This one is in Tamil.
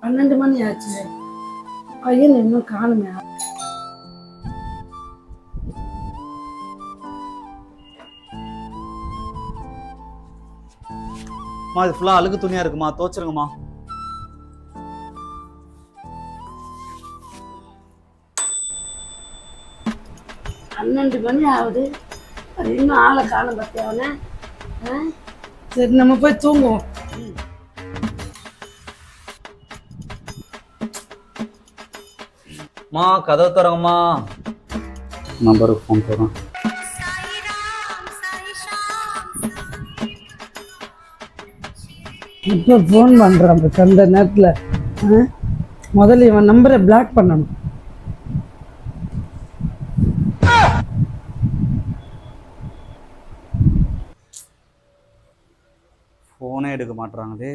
12 மணி ஆச்சு, பையன் இன்னும் காணுமே. இது ஃபுல்லா அழுக்கு துணியா இருக்குமா, துவைச்சிருங்கம்மா. 12 மணி ஆகுது, இன்னும் ஆளை காணும் பார்த்தியாவன. சரி நம்ம போய் தூங்குவோம். கதவு தரங்கம்மா. நம்பருக்கு ஃபோன் போடுறேன். இப்போ ஃபோன் பண்ணுறான் அந்த நேரத்தில். முதல்ல இவன் நம்பரை பிளாக் பண்ணணும். ஃபோனே எடுக்க மாட்டுறாங்களே.